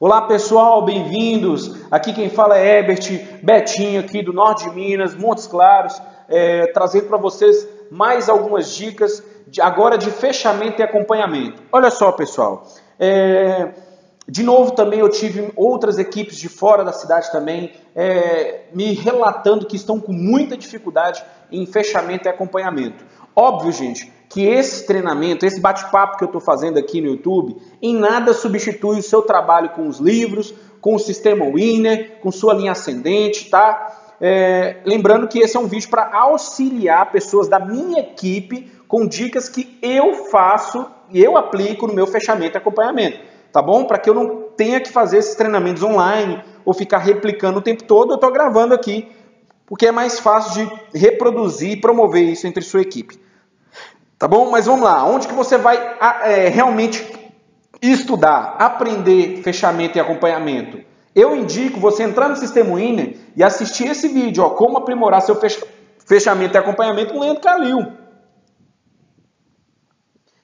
Olá pessoal, bem-vindos. Aqui quem fala é Herbert Betinho, aqui do norte de Minas, Montes Claros, trazendo para vocês mais algumas dicas agora de fechamento e acompanhamento. Olha só pessoal, de novo também eu tive outras equipes de fora da cidade também me relatando que estão com muita dificuldade em fechamento e acompanhamento. Óbvio, gente, que esse treinamento, esse bate-papo que eu estou fazendo aqui no YouTube, em nada substitui o seu trabalho com os livros, com o sistema Winner, com sua linha ascendente, tá? Lembrando que esse é um vídeo para auxiliar pessoas da minha equipe com dicas que eu faço e eu aplico no meu fechamento e acompanhamento, tá bom? Para que eu não tenha que fazer esses treinamentos online ou ficar replicando o tempo todo, eu estou gravando aqui, porque é mais fácil de reproduzir e promover isso entre sua equipe. Tá bom? Mas vamos lá. Onde que você vai realmente estudar, aprender fechamento e acompanhamento? Eu indico você entrar no Sistema Winner e assistir esse vídeo, ó, como aprimorar seu fechamento e acompanhamento com o Leandro Calil.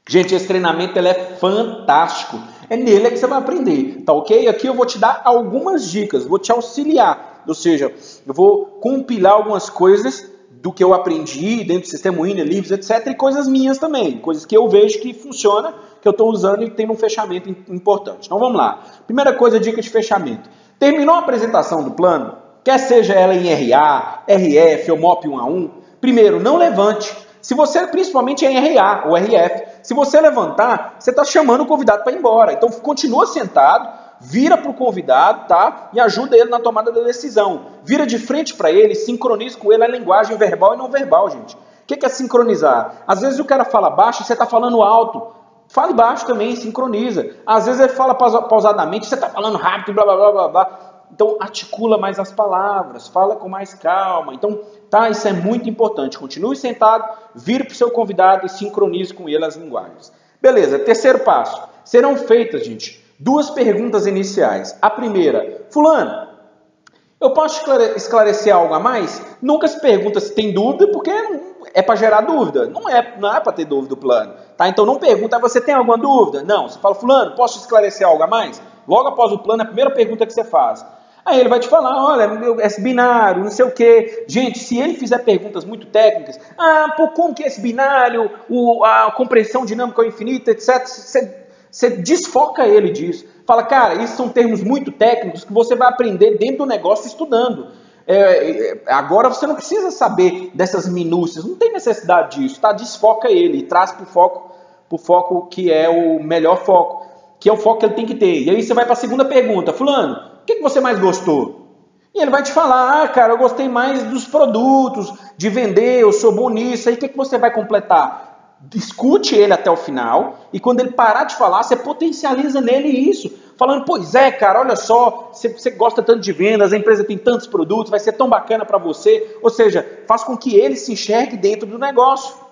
Gente, esse treinamento ele é fantástico. É nele que você vai aprender, tá ok? Aqui eu vou te dar algumas dicas, vou te auxiliar. Ou seja, eu vou compilar algumas coisas do que eu aprendi dentro do Sistema Winner, livros, etc. E coisas minhas também, coisas que eu vejo que funciona, que eu estou usando e tem um fechamento importante. Então vamos lá. Primeira coisa, dica de fechamento. Terminou a apresentação do plano, quer seja ela em RA, RF ou MOP 1 a 1, primeiro, não levante. Se você, principalmente em RA ou RF, se você levantar, você está chamando o convidado para ir embora. Então continua sentado, vira para o convidado, tá? E ajuda ele na tomada da decisão. Vira de frente para ele, sincroniza com ele a linguagem verbal e não verbal, gente. O que é sincronizar? Às vezes o cara fala baixo e você está falando alto. Fale baixo também, sincroniza. Às vezes ele fala pausadamente, você está falando rápido, blá, blá, blá, blá, blá. Então articula mais as palavras, fala com mais calma. Então, tá, isso é muito importante. Continue sentado, vire para o seu convidado e sincronize com ele as linguagens. Beleza, terceiro passo. Serão feitas, gente, duas perguntas iniciais. A primeira, fulano, eu posso esclarecer algo a mais? Nunca se pergunta se tem dúvida, porque é para gerar dúvida. Não é para ter dúvida do plano. Tá? Então não pergunta, você tem alguma dúvida? Não, você fala, fulano, posso esclarecer algo a mais? Logo após o plano, é a primeira pergunta que você faz. Aí ele vai te falar, olha, esse binário, não sei o quê. Gente, se ele fizer perguntas muito técnicas, como que é esse binário, a compressão dinâmica ao infinito, etc., você desfoca ele disso. Fala, cara, isso são termos muito técnicos que você vai aprender dentro do negócio estudando. Agora você não precisa saber dessas minúcias, não tem necessidade disso, tá? Desfoca ele e traz para o foco que é o melhor foco, que é o foco que ele tem que ter. E aí você vai para a segunda pergunta, fulano, o que você mais gostou? E ele vai te falar, cara, eu gostei mais dos produtos, de vender, eu sou bom nisso. Aí o que você vai completar? Escute ele até o final e quando ele parar de falar, você potencializa nele isso. Falando, pois é, cara, olha só, você gosta tanto de vendas, a empresa tem tantos produtos, vai ser tão bacana para você. Ou seja, faz com que ele se enxergue dentro do negócio.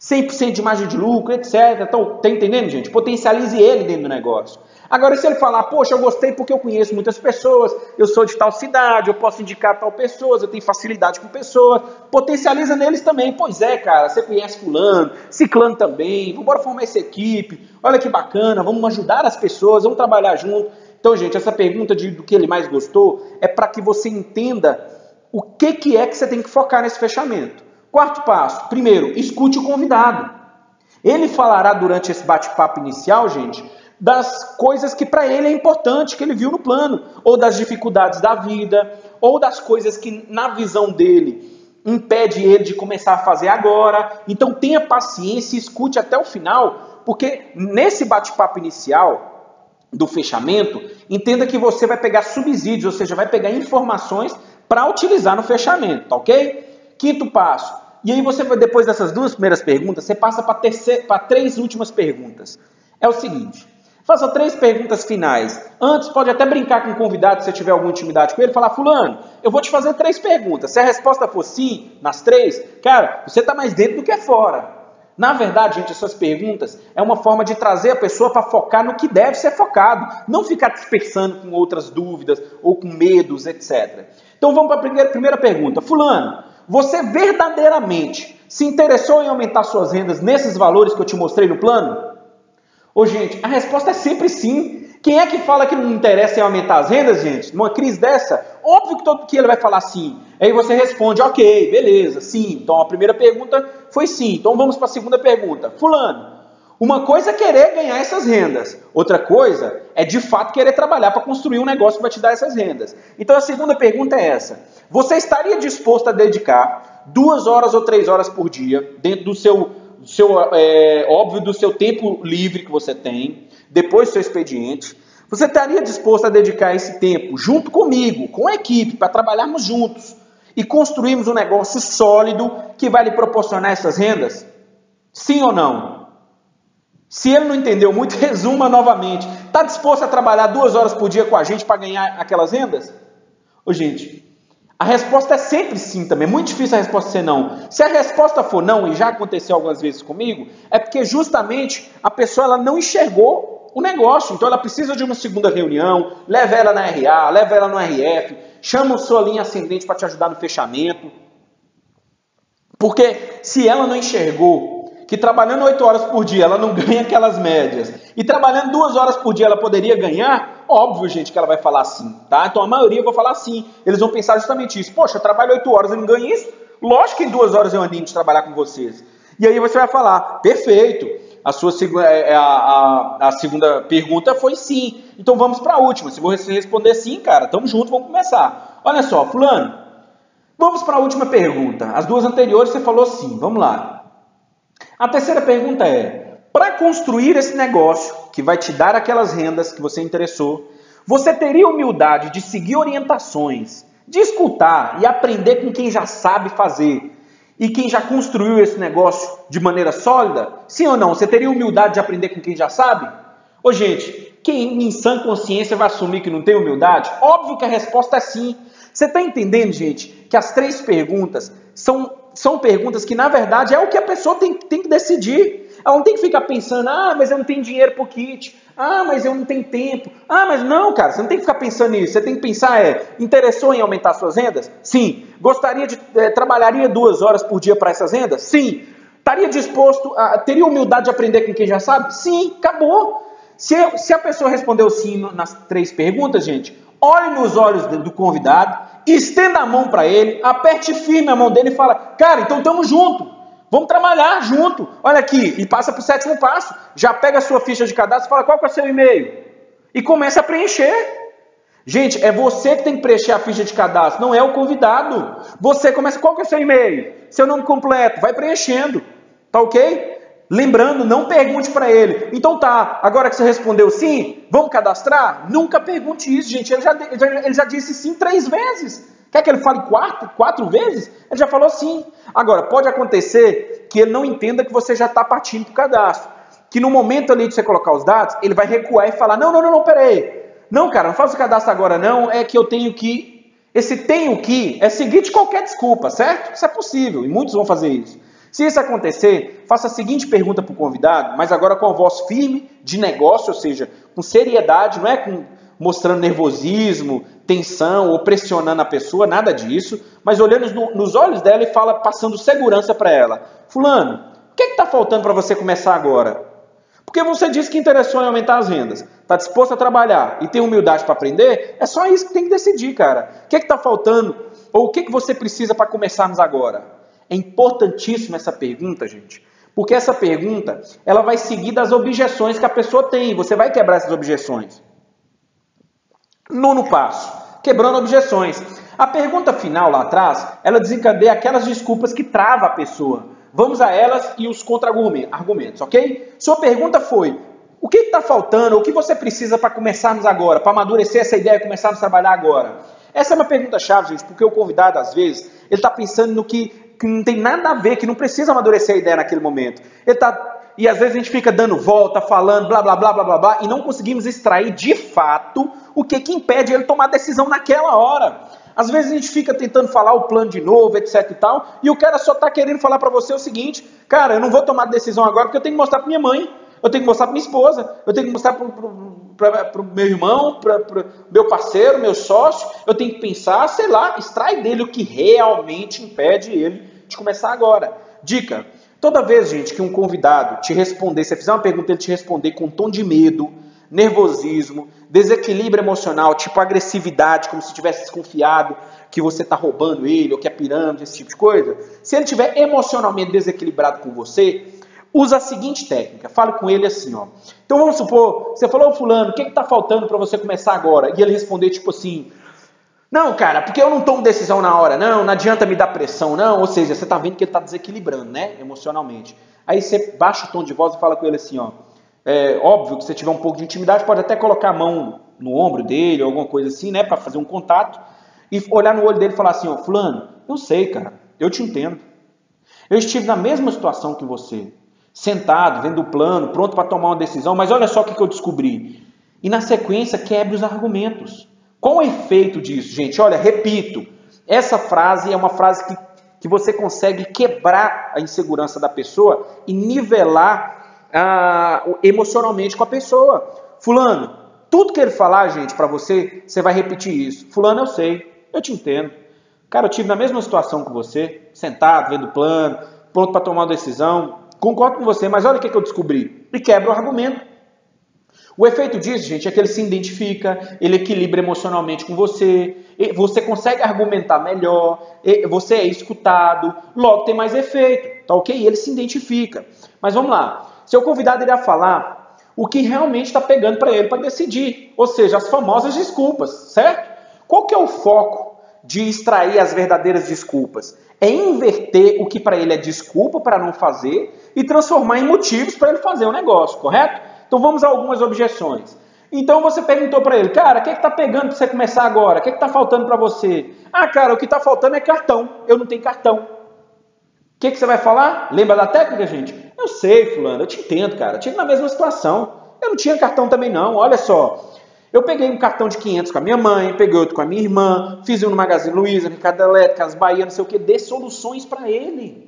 100% de margem de lucro, etc. Então, tá entendendo, gente? Potencialize ele dentro do negócio. Agora, se ele falar, poxa, eu gostei porque eu conheço muitas pessoas, eu sou de tal cidade, eu posso indicar tal pessoas, eu tenho facilidade com pessoas, potencializa neles também. Pois é, cara, você conhece fulano, ciclano também, vamos embora formar essa equipe, olha que bacana, vamos ajudar as pessoas, vamos trabalhar junto. Então, gente, essa pergunta do que ele mais gostou é para que você entenda o que é que você tem que focar nesse fechamento. Quarto passo, primeiro, escute o convidado. Ele falará durante esse bate-papo inicial, gente, das coisas que para ele é importante, que ele viu no plano, ou das dificuldades da vida, ou das coisas que na visão dele impede ele de começar a fazer agora. Então tenha paciência e escute até o final, porque nesse bate-papo inicial do fechamento, entenda que você vai pegar subsídios, ou seja, vai pegar informações para utilizar no fechamento, tá ok? Quinto passo, e aí você, depois dessas duas primeiras perguntas, você passa para três últimas perguntas. É o seguinte, faça 3 perguntas finais. Antes, pode até brincar com o convidado, se você tiver alguma intimidade com ele, falar, fulano, eu vou te fazer 3 perguntas. Se a resposta for sim, nas 3, cara, você está mais dentro do que fora. Na verdade, gente, essas perguntas é uma forma de trazer a pessoa para focar no que deve ser focado, não ficar dispersando com outras dúvidas ou com medos, etc. Então vamos para a primeira pergunta. Fulano, você verdadeiramente se interessou em aumentar suas rendas nesses valores que eu te mostrei no plano? Ô, gente, a resposta é sempre sim. Quem é que fala que não interessa em aumentar as rendas, gente? Numa crise dessa, óbvio que ele vai falar sim. Aí você responde, ok, beleza, sim. Então a primeira pergunta foi sim. Então vamos para a segunda pergunta. Fulano, uma coisa é querer ganhar essas rendas. Outra coisa é de fato querer trabalhar para construir um negócio que vai te dar essas rendas. Então a segunda pergunta é essa. Você estaria disposto a dedicar 2 horas ou 3 horas por dia, dentro do seu óbvio, do seu tempo livre que você tem, depois do seu expediente, você estaria disposto a dedicar esse tempo junto comigo, com a equipe, para trabalharmos juntos e construirmos um negócio sólido que vai lhe proporcionar essas rendas? Sim ou não? Se ele não entendeu muito, resuma novamente. Está disposto a trabalhar 2 horas por dia com a gente para ganhar aquelas rendas? Ô, gente, a resposta é sempre sim também. É muito difícil a resposta ser não. Se a resposta for não, e já aconteceu algumas vezes comigo, é porque justamente a pessoa ela não enxergou o negócio. Então ela precisa de uma segunda reunião, leva ela na RA, leva ela no RF, chama a sua linha ascendente para te ajudar no fechamento. Porque se ela não enxergou que trabalhando 8 horas por dia ela não ganha aquelas médias, e trabalhando 2 horas por dia ela poderia ganhar, óbvio, gente, que ela vai falar sim, tá? Então a maioria vai falar sim. Eles vão pensar justamente isso. Poxa, eu trabalho 8 horas e não ganho isso? Lógico que em 2 horas eu animo de trabalhar com vocês. E aí você vai falar, perfeito, a segunda pergunta foi sim. Então vamos para a última. Se você responder sim, cara, tamo junto, vamos começar. Olha só, fulano, vamos para a última pergunta. As 2 anteriores você falou sim, vamos lá. A terceira pergunta é, para construir esse negócio que vai te dar aquelas rendas que você interessou, você teria humildade de seguir orientações, de escutar e aprender com quem já sabe fazer e quem já construiu esse negócio de maneira sólida? Sim ou não? Você teria humildade de aprender com quem já sabe? Ô, gente, quem em sã consciência vai assumir que não tem humildade? Óbvio que a resposta é sim. Você está entendendo, gente, que as 3 perguntas são perguntas que, na verdade, é o que a pessoa tem que decidir. Ela não tem que ficar pensando, mas eu não tenho dinheiro para o kit, mas eu não tenho tempo. Mas não, cara, você não tem que ficar pensando nisso. Você tem que pensar, interessou em aumentar suas rendas? Sim. Trabalharia 2 horas por dia para essas rendas? Sim. Estaria disposto, teria humildade de aprender com quem já sabe? Sim, acabou. Se a pessoa respondeu sim nas 3 perguntas, gente, olhe nos olhos do convidado, estenda a mão para ele, aperte firme a mão dele e fala, cara, então estamos juntos, vamos trabalhar junto, olha aqui, e passa para o 7º passo, já pega a sua ficha de cadastro e fala, qual que é o seu e-mail? E começa a preencher. Gente, é você que tem que preencher a ficha de cadastro, não é o convidado. Você começa, qual que é o seu e-mail? Seu nome completo, vai preenchendo, tá ok? Lembrando, não pergunte para ele. Então tá, agora que você respondeu sim, vamos cadastrar? Nunca pergunte isso, gente. Ele já disse sim 3 vezes. Quer que ele fale 4 vezes? Ele já falou sim. Agora, pode acontecer que ele não entenda que você já está partindo para o cadastro. Que no momento ali de você colocar os dados, ele vai recuar e falar, não, peraí. Não, cara, não faça o cadastro agora não, é que eu tenho que... Esse tenho que é seguir de qualquer desculpa, certo? Isso é possível, e muitos vão fazer isso. Se isso acontecer, faça a seguinte pergunta para o convidado, mas agora com a voz firme, de negócio, ou seja, com seriedade, não é mostrando nervosismo, tensão ou pressionando a pessoa, nada disso, mas olhando nos olhos dela e passando segurança para ela. Fulano, o que está faltando para você começar agora? Porque você disse que interessou em aumentar as rendas, está disposto a trabalhar e tem humildade para aprender, é só isso que tem que decidir, cara. O que está faltando? Ou o que você precisa para começarmos agora? É importantíssima essa pergunta, gente, porque essa pergunta ela vai seguir das objeções que a pessoa tem, você vai quebrar essas objeções. 9º passo, quebrando objeções. A pergunta final lá atrás, ela desencadeia aquelas desculpas que trava a pessoa. Vamos a elas e os contra-argumentos, ok? Sua pergunta foi, o que está faltando, o que você precisa para começarmos agora, para amadurecer essa ideia e começarmos a trabalhar agora? Essa é uma pergunta-chave, gente, porque o convidado, às vezes, ele está pensando no que não tem nada a ver, que não precisa amadurecer a ideia naquele momento. E às vezes a gente fica dando volta, falando, blá, blá, blá, blá, blá, blá, e não conseguimos extrair de fato o que impede ele tomar decisão naquela hora. Às vezes a gente fica tentando falar o plano de novo, etc e tal, e o cara só está querendo falar para você o seguinte, cara, eu não vou tomar decisão agora porque eu tenho que mostrar para minha mãe, eu tenho que mostrar para minha esposa, eu tenho que mostrar para o meu irmão, para o meu parceiro, meu sócio, eu tenho que pensar, sei lá, extrai dele o que realmente impede ele de começar agora. Dica, toda vez, gente, que um convidado te responder, se você fizer uma pergunta, ele te responder com um tom de medo, nervosismo, desequilíbrio emocional, tipo agressividade, como se tivesse desconfiado que você está roubando ele, ou que é pirâmide, esse tipo de coisa. Se ele estiver emocionalmente desequilibrado com você, usa a seguinte técnica, fale com ele assim, ó. Então vamos supor, você falou, fulano, o que está faltando para você começar agora? E ele responder tipo assim, não, cara, porque eu não tomo decisão na hora, não adianta me dar pressão, não. Ou seja, você está vendo que ele está desequilibrando, né, emocionalmente. Aí você baixa o tom de voz e fala com ele assim, ó. É óbvio que se você tiver um pouco de intimidade, pode até colocar a mão no ombro dele, ou alguma coisa assim, né, para fazer um contato. E olhar no olho dele e falar assim, ó, fulano, eu sei, cara, eu te entendo. Eu estive na mesma situação que você, sentado, vendo o plano, pronto para tomar uma decisão, mas olha só o que eu descobri. E na sequência, quebre os argumentos. Qual o efeito disso, gente? Olha, repito, essa frase é uma frase que você consegue quebrar a insegurança da pessoa e nivelar emocionalmente com a pessoa. Fulano, tudo que ele falar, gente, para você, você vai repetir isso. Fulano, eu sei, eu te entendo. Cara, eu tive na mesma situação que você, sentado, vendo o plano, pronto para tomar uma decisão. Concordo com você, mas olha o que eu descobri. E quebra o argumento. O efeito disso, gente, é que ele se identifica, ele equilibra emocionalmente com você consegue argumentar melhor, você é escutado, logo tem mais efeito, tá ok? Ele se identifica. Mas vamos lá, seu convidado irá falar o que realmente está pegando para ele para decidir, ou seja, as famosas desculpas, certo? Qual que é o foco de extrair as verdadeiras desculpas? É inverter o que para ele é desculpa para não fazer e transformar em motivos para ele fazer o negócio, correto? Então vamos a algumas objeções. Então você perguntou para ele, cara, o que está pegando para você começar agora? O que está faltando para você? Ah, cara, o que está faltando é cartão. Eu não tenho cartão. O que você vai falar? Lembra da técnica, gente? Eu sei, fulano, eu te entendo, cara. Eu tive na mesma situação. Eu não tinha cartão também não, olha só. Eu peguei um cartão de 500 com a minha mãe, peguei outro com a minha irmã, fiz um no Magazine Luiza, Mercado Elétrico, Casas Bahia, não sei o que, dê soluções para ele.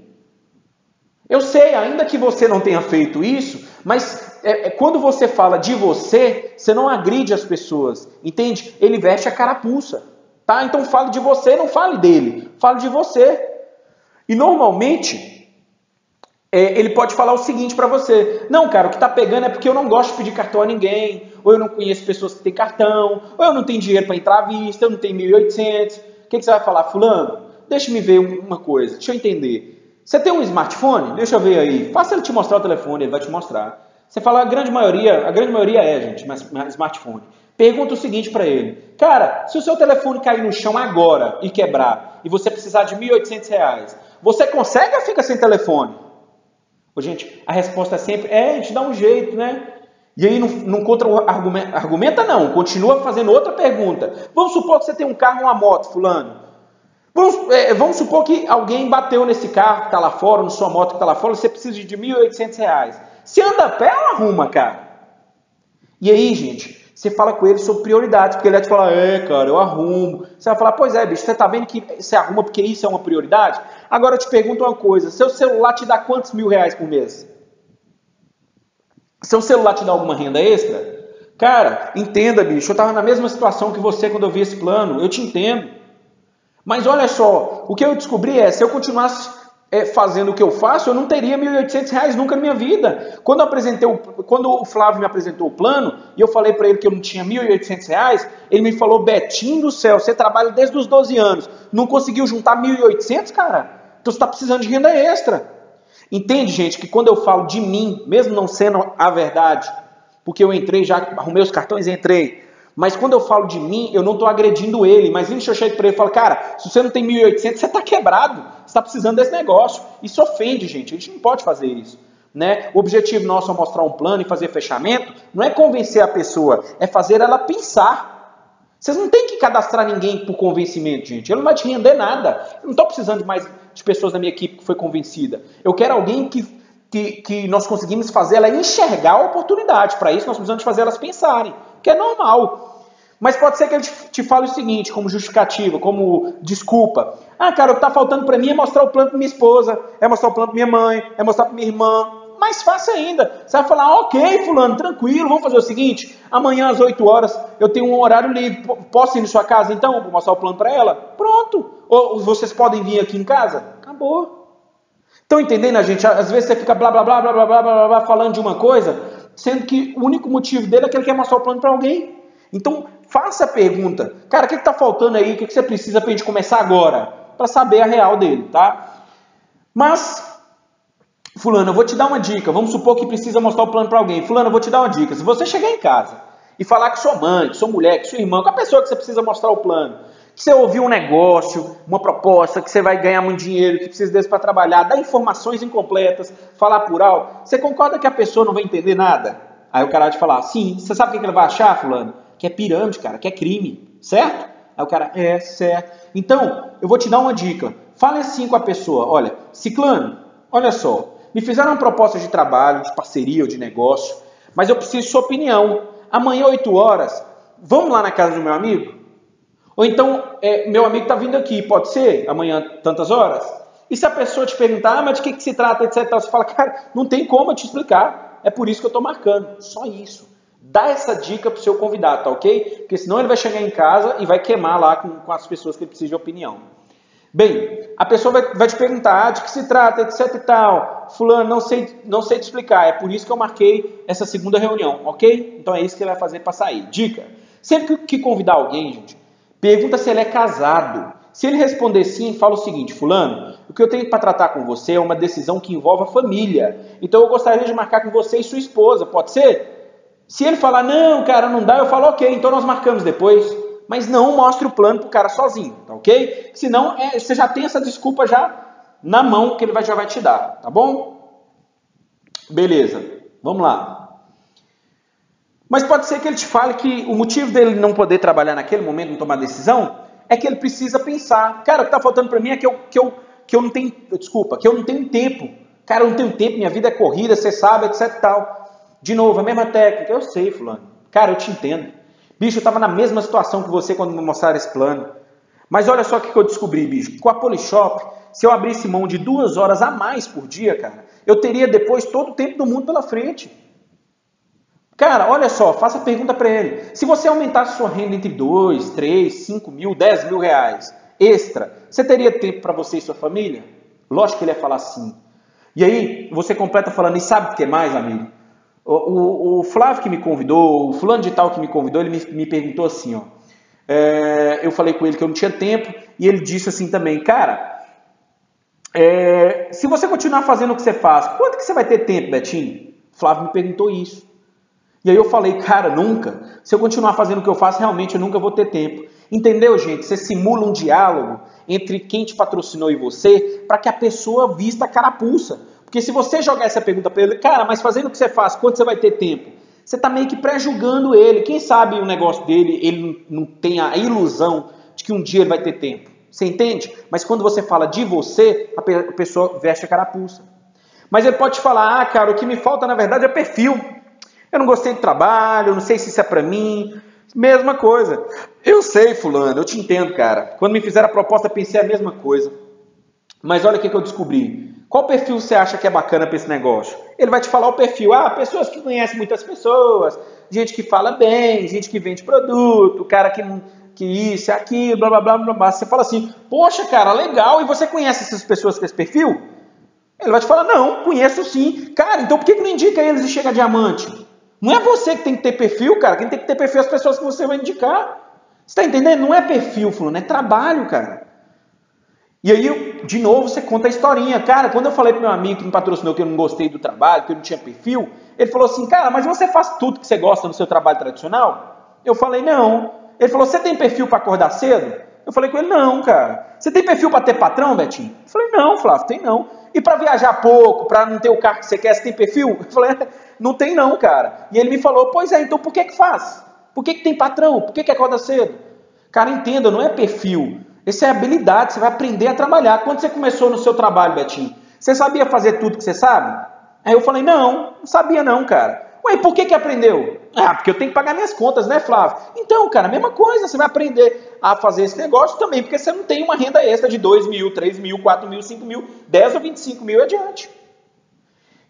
Eu sei, ainda que você não tenha feito isso, mas quando você fala de você, você não agride as pessoas, entende? Ele veste a carapuça, tá? Então fale de você, não fale dele, fale de você. E normalmente, ele pode falar o seguinte para você, não, cara, o que tá pegando é porque eu não gosto de pedir cartão a ninguém, ou eu não conheço pessoas que têm cartão, ou eu não tenho dinheiro para entrar à vista, eu não tenho 1.800. O que você vai falar? Fulano, deixa-me ver uma coisa, deixa eu entender. Você tem um smartphone? Deixa eu ver aí. Faça ele te mostrar o telefone, ele vai te mostrar. Você fala, a grande maioria é, gente, mas smartphone. Pergunta o seguinte para ele. Cara, se o seu telefone cair no chão agora e quebrar, e você precisar de R$1.800, você consegue ou fica sem telefone? Ô, gente, a resposta é sempre, a gente dá um jeito, né? E aí não argumenta não, continua fazendo outra pergunta. Vamos supor que você tem um carro ou uma moto, fulano. Vamos supor que alguém bateu nesse carro que está lá fora, na sua moto que está lá fora, você precisa de R$1.800. Se anda a pé, ela arruma, cara. E aí, gente, você fala com ele sobre prioridades, porque ele vai te falar, cara, eu arrumo. Você vai falar, pois é, bicho, você está vendo que você arruma porque isso é uma prioridade? Agora eu te pergunto uma coisa, seu celular te dá quantos R$1.000 por mês? Seu celular te dá alguma renda extra? Cara, entenda, bicho, eu estava na mesma situação que você quando eu vi esse plano, eu te entendo. Mas olha só, o que eu descobri se eu continuasse fazendo o que eu faço, eu não teria R$1.800 nunca na minha vida. Quando o Flávio me apresentou o plano, e eu falei para ele que eu não tinha R$1.800, ele me falou, Betinho do céu, você trabalha desde os 12 anos, não conseguiu juntar R$1.800, cara? Então você está precisando de renda extra. Entende, gente, que quando eu falo de mim, mesmo não sendo a verdade, porque eu entrei, já arrumei os cartões e entrei, mas quando eu falo de mim, eu não estou agredindo ele, mas eu chego para ele e falo, cara, se você não tem 1.800, você está quebrado, você está precisando desse negócio. Isso ofende, gente, a gente não pode fazer isso. Né? O objetivo nosso é mostrar um plano e fazer fechamento, não é convencer a pessoa, é fazer ela pensar. Vocês não têm que cadastrar ninguém por convencimento, gente, ele não vai te render nada. Eu não estou precisando mais de pessoas da minha equipe que foi convencida. Eu quero alguém que nós conseguimos fazer ela enxergar a oportunidade. Para isso, nós precisamos fazer elas pensarem, que é normal. Mas pode ser que ele te fale o seguinte, como justificativa, como desculpa. Ah, cara, o que está faltando para mim é mostrar o plano para minha esposa, é mostrar o plano para minha mãe, é mostrar para minha irmã. Mais fácil ainda. Você vai falar, ok, fulano, tranquilo, vamos fazer o seguinte, amanhã às 8 horas eu tenho um horário livre, posso ir na sua casa então? Vou mostrar o plano para ela? Pronto. Ou vocês podem vir aqui em casa? Acabou. Estão entendendo, gente? Às vezes você fica blá, blá, blá, blá, blá, blá, blá, blá, falando de uma coisa, sendo que o único motivo dele é que ele quer mostrar o plano para alguém. Então, faça a pergunta. Cara, o que está faltando aí? O que você precisa para a gente começar agora? Para saber a real dele, tá? Mas, fulano, eu vou te dar uma dica. Vamos supor que precisa mostrar o plano para alguém. Fulano, eu vou te dar uma dica. Se você chegar em casa e falar que sua mãe, que sua mulher, que sua irmã, com a pessoa que você precisa mostrar o plano, que você ouviu um negócio, uma proposta, que você vai ganhar muito dinheiro, que precisa desse para trabalhar, dar informações incompletas, falar por alto, você concorda que a pessoa não vai entender nada? Aí o cara vai te falar, sim, você sabe o que ele vai achar, fulano? Que é pirâmide, cara, que é crime, certo? Aí o cara, certo. Então, eu vou te dar uma dica. Fale assim com a pessoa, olha, ciclano, olha só, me fizeram uma proposta de trabalho, de parceria ou de negócio, mas eu preciso de sua opinião. Amanhã, 8 horas, vamos lá na casa do meu amigo? Ou então, meu amigo está vindo aqui, pode ser? Amanhã, tantas horas? E se a pessoa te perguntar, mas de que se trata, etc. Você fala, cara, não tem como eu te explicar. É por isso que eu estou marcando. Só isso. Dá essa dica para o seu convidado, tá ok? Porque senão ele vai chegar em casa e vai queimar lá com as pessoas que ele precisa de opinião. Bem, a pessoa vai te perguntar, de que se trata, etc e tal. Fulano, não sei te explicar. É por isso que eu marquei essa segunda reunião, ok? Então é isso que ele vai fazer para sair. Dica. Sempre que convidar alguém, gente, pergunta se ele é casado. Se ele responder sim, fala o seguinte, fulano, o que eu tenho para tratar com você é uma decisão que envolve a família. Então eu gostaria de marcar com você e sua esposa, pode ser? Se ele falar, não, cara, não dá, eu falo, ok, então nós marcamos depois. Mas não mostre o plano pro cara sozinho, tá ok? Senão você já tem essa desculpa já na mão que ele já vai te dar, tá bom? Beleza, vamos lá. Mas pode ser que ele te fale que o motivo dele não poder trabalhar naquele momento, não tomar decisão, é que ele precisa pensar. Cara, o que está faltando para mim é que eu não tenho, desculpa, que eu não tenho tempo. Cara, eu não tenho tempo, minha vida é corrida, você sabe, etc e tal. De novo, a mesma técnica. Eu sei, fulano. Cara, eu te entendo. Bicho, eu estava na mesma situação que você quando me mostraram esse plano. Mas olha só o que eu descobri, bicho. Com a Polishop, se eu abrisse mão de 2 horas a mais por dia, cara, eu teria depois todo o tempo do mundo pela frente. Cara, olha só, faça a pergunta para ele. Se você aumentasse sua renda entre 2, 3, 5 mil, 10 mil reais extra, você teria tempo para você e sua família? Lógico que ele ia falar sim. E aí, você completa falando, e sabe o que é mais, amigo? O Flávio que me convidou, o fulano de tal que me convidou, ele me perguntou assim, ó. Eu falei com ele que eu não tinha tempo, e ele disse assim também, cara, se você continuar fazendo o que você faz, quanto que você vai ter tempo, Betinho? O Flávio me perguntou isso. E aí eu falei, cara, nunca. Se eu continuar fazendo o que eu faço, realmente eu nunca vou ter tempo. Entendeu, gente? Você simula um diálogo entre quem te patrocinou e você para que a pessoa vista a carapuça. Porque se você jogar essa pergunta para ele, cara, mas fazendo o que você faz, quanto você vai ter tempo? Você está meio que pré-julgando ele. Quem sabe o negócio dele, ele não tem a ilusão de que um dia ele vai ter tempo. Você entende? Mas quando você fala de você, a pessoa veste a carapuça. Mas ele pode te falar, cara, o que me falta na verdade é perfil. Eu não gostei do trabalho, eu não sei se isso é pra mim. Mesma coisa. Eu sei, fulano, eu te entendo, cara. Quando me fizeram a proposta, pensei a mesma coisa. Mas olha o que eu descobri. Qual perfil você acha que é bacana para esse negócio? Ele vai te falar o perfil. Pessoas que conhecem muitas pessoas, gente que fala bem, gente que vende produto, cara que isso, aquilo, blá, blá, blá, blá, blá. Você fala assim, poxa, cara, legal. E você conhece essas pessoas com esse perfil? Ele vai te falar, não, conheço sim. Cara, então por que não indica eles e chega a diamante? Não é você que tem que ter perfil, cara. Quem tem que ter perfil é as pessoas que você vai indicar. Você tá entendendo? Não é perfil, fulano, é trabalho, cara. E aí, de novo, você conta a historinha. Cara, quando eu falei pro meu amigo que me patrocinou que eu não gostei do trabalho, que eu não tinha perfil, ele falou assim, cara, mas você faz tudo que você gosta no seu trabalho tradicional? Eu falei, não. Ele falou, você tem perfil para acordar cedo? Eu falei com ele, não, cara. Você tem perfil para ter patrão, Betinho? Eu falei, não, Flávio, tem não. E para viajar pouco, para não ter o carro que você quer, você tem perfil? Eu falei, não tem não, cara. E ele me falou, pois é, então por que faz? Por que tem patrão? Por que acorda cedo? Cara, entenda, não é perfil. Isso é habilidade, você vai aprender a trabalhar. Quando você começou no seu trabalho, Betinho, você sabia fazer tudo que você sabe? Aí eu falei, não sabia não, cara. Ué, por que aprendeu? Porque eu tenho que pagar minhas contas, né, Flávio? Então, cara, a mesma coisa, você vai aprender a fazer esse negócio também, porque você não tem uma renda extra de 2 mil, 3 mil, 4 mil, 5 mil, 10 ou 25 mil adiante.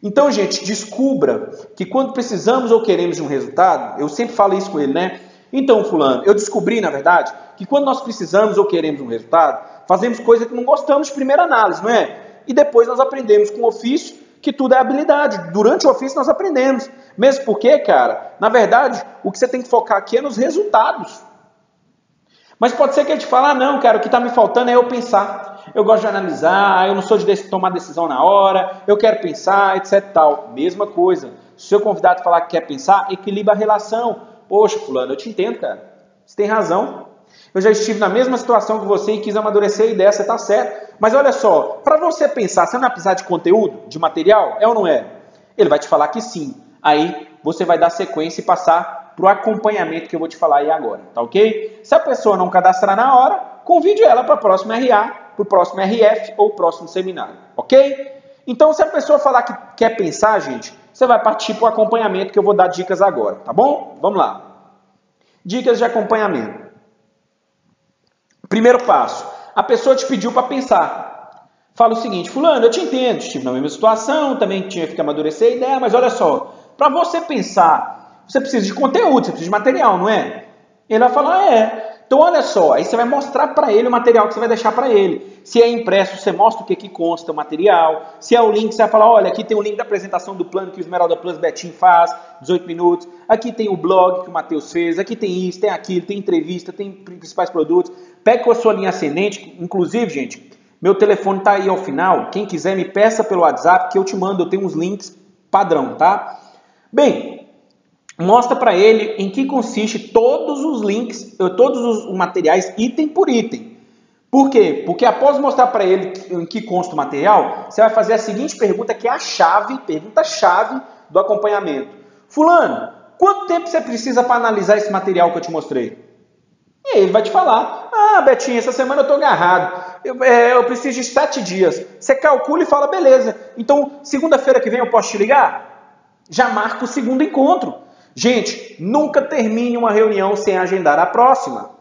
Então, gente, descubra que quando precisamos ou queremos de um resultado, eu sempre falo isso com ele, né? Então, fulano, eu descobri, na verdade, que quando nós precisamos ou queremos um resultado, fazemos coisa que não gostamos de primeira análise, não é? E depois nós aprendemos com o ofício que tudo é habilidade. Durante o ofício nós aprendemos. Mesmo porque, cara, na verdade, o que você tem que focar aqui é nos resultados. Mas pode ser que ele te fale, não, cara, o que está me faltando é eu pensar. Eu gosto de analisar, eu não sou de tomar decisão na hora, eu quero pensar, etc. Tal. Mesma coisa. Se o seu convidado falar que quer pensar, equilibra a relação. Poxa, fulano, eu te entendo, cara. Você tem razão. Eu já estive na mesma situação que você e quis amadurecer a ideia, você está certo. Mas olha só, para você pensar, você não vai precisar de conteúdo, de material? É ou não é? Ele vai te falar que sim. Aí você vai dar sequência e passar para o acompanhamento que eu vou te falar aí agora, tá ok? Se a pessoa não cadastrar na hora, convide ela para o próximo RA, para o próximo RF ou próximo seminário, ok? Então, se a pessoa falar que quer pensar, gente, você vai partir para o acompanhamento que eu vou dar dicas agora, tá bom? Vamos lá. Dicas de acompanhamento. Primeiro passo, a pessoa te pediu para pensar. Fala o seguinte, fulano, eu te entendo, estive na mesma situação, também tinha que amadurecer a ideia, mas olha só, para você pensar, você precisa de conteúdo, você precisa de material, não é? Ele vai falar, Então olha só, aí você vai mostrar para ele o material que você vai deixar para ele. Se é impresso, você mostra o que consta o material. Se é o link, você vai falar, olha, aqui tem o link da apresentação do plano que o Esmeralda Plus Betim faz, 18 minutos. Aqui tem o blog que o Matheus fez, aqui tem isso, tem aquilo, tem entrevista, tem principais produtos. Pegue com a sua linha ascendente, inclusive, gente, meu telefone está aí ao final. Quem quiser me peça pelo WhatsApp que eu te mando, eu tenho uns links padrão, tá? Bem, mostra para ele em que consiste todos os links, todos os materiais, item por item. Por quê? Porque após mostrar para ele em que consta o material, você vai fazer a seguinte pergunta, que é a chave, pergunta-chave do acompanhamento. Fulano, quanto tempo você precisa para analisar esse material que eu te mostrei? E aí ele vai te falar, Betinho, essa semana eu estou agarrado, eu preciso de 7 dias. Você calcula e fala, beleza, então segunda-feira que vem eu posso te ligar? Já marca o segundo encontro. Gente, nunca termine uma reunião sem agendar a próxima.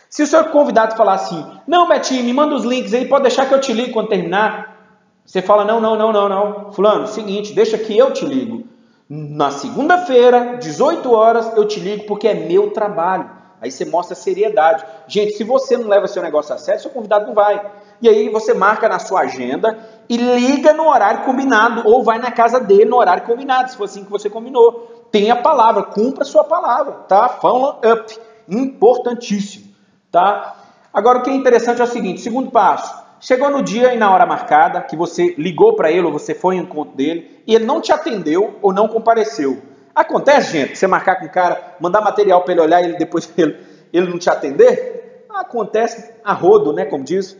Se o seu convidado falar assim, não, Betinho, me manda os links aí, pode deixar que eu te ligo quando terminar. Você fala, não. Fulano, seguinte, deixa que eu te ligo. Na segunda-feira, 18 horas, eu te ligo porque é meu trabalho. Aí você mostra seriedade. Gente, se você não leva seu negócio a sério, seu convidado não vai. E aí você marca na sua agenda e liga no horário combinado, ou vai na casa dele no horário combinado, se for assim que você combinou. Tenha a palavra, cumpra a sua palavra, tá? Follow up, importantíssimo, tá? Agora o que é interessante é o seguinte, segundo passo, chegou no dia e na hora marcada, que você ligou para ele ou você foi em encontro dele, e ele não te atendeu ou não compareceu. Acontece, gente, você marcar com o cara, mandar material para ele olhar e depois ele não te atender? Acontece a rodo, né, como diz.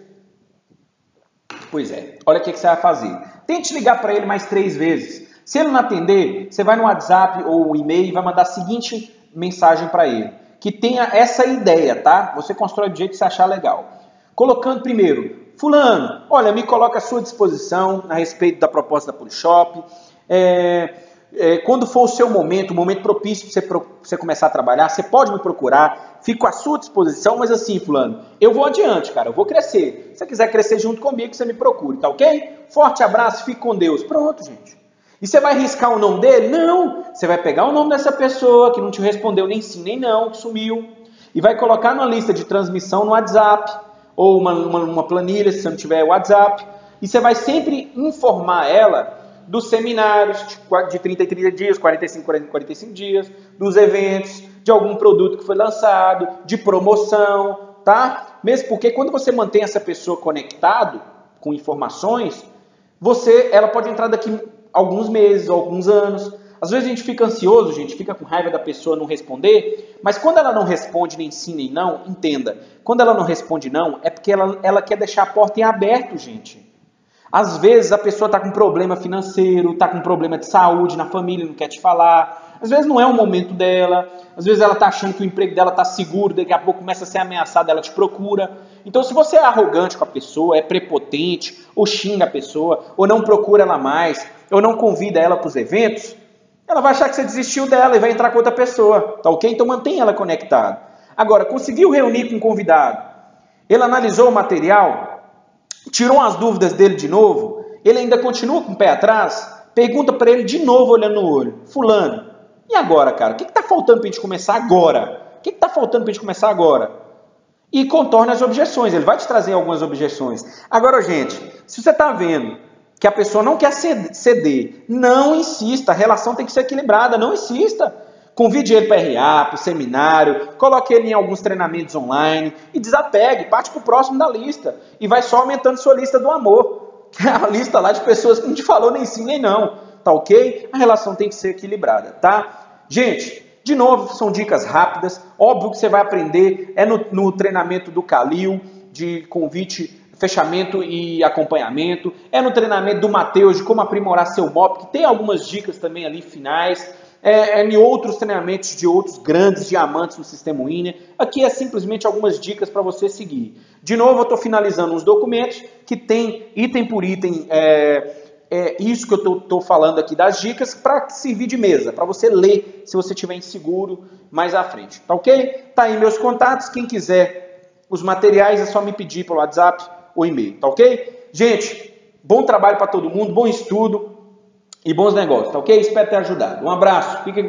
Pois é, olha o que você vai fazer. Tente ligar para ele mais 3 vezes. Se ele não atender, você vai no WhatsApp ou e-mail e vai mandar a seguinte mensagem para ele. Que tenha essa ideia, tá? Você constrói do jeito que você achar legal. Colocando primeiro, fulano, olha, me coloca à sua disposição a respeito da proposta da Polishop. Quando for o seu momento, o momento propício para você começar a trabalhar, você pode me procurar, fico à sua disposição, mas assim, fulano, eu vou adiante, cara, eu vou crescer. Se você quiser crescer junto comigo, você me procure, tá ok? Forte abraço, fique com Deus. Pronto, gente. E você vai riscar o nome dele? Não! Você vai pegar o nome dessa pessoa que não te respondeu nem sim nem não, que sumiu, e vai colocar numa lista de transmissão no WhatsApp, ou uma planilha, se você não tiver WhatsApp, e você vai sempre informar ela dos seminários de 30 em 30 dias, 45 em 45 dias, dos eventos, de algum produto que foi lançado, de promoção, tá? Mesmo porque quando você mantém essa pessoa conectado com informações, ela pode entrar daqui alguns meses, alguns anos. Às vezes a gente fica ansioso, fica com raiva da pessoa não responder, mas quando ela não responde nem sim nem não, entenda, quando ela não responde não, é porque ela quer deixar a porta em aberto, gente. Às vezes a pessoa está com problema financeiro, está com problema de saúde na família, não quer te falar. Às vezes não é o momento dela, às vezes ela está achando que o emprego dela está seguro, daqui a pouco começa a ser ameaçada, ela te procura. Então se você é arrogante com a pessoa, é prepotente, ou xinga a pessoa, ou não procura ela mais, ou não convida ela para os eventos, ela vai achar que você desistiu dela e vai entrar com outra pessoa, tá ok? Então mantenha ela conectada. Agora, conseguiu reunir com o convidado, ele analisou o material, tirou as dúvidas dele de novo, ele ainda continua com o pé atrás, pergunta para ele de novo olhando no olho, fulano, e agora, cara? O que está faltando para a gente começar agora? O que está faltando para a gente começar agora? E contorne as objeções, ele vai te trazer algumas objeções. Agora, gente, se você está vendo que a pessoa não quer ceder, não insista, a relação tem que ser equilibrada, não insista. Convide ele para RA, para o seminário, coloque ele em alguns treinamentos online e desapegue, parte para o próximo da lista e vai só aumentando sua lista do amor, que é a lista lá de pessoas que não te falou nem sim nem não, tá ok? A relação tem que ser equilibrada, tá? Gente, de novo, são dicas rápidas, óbvio que você vai aprender, no treinamento do Calil, de convite, fechamento e acompanhamento, é no treinamento do Matheus, de como aprimorar seu MOP, que tem algumas dicas também ali finais, em outros treinamentos de outros grandes diamantes no sistema Winner. Aqui é simplesmente algumas dicas para você seguir. De novo, eu estou finalizando uns documentos que tem item por item, isso que eu estou falando aqui das dicas para servir de mesa, para você ler se você estiver inseguro mais à frente, tá ok? Tá aí meus contatos, quem quiser os materiais é só me pedir pelo WhatsApp ou e-mail, tá ok? Gente, bom trabalho para todo mundo, bom estudo e bons negócios, tá ok? Espero ter ajudado. Um abraço, fiquem com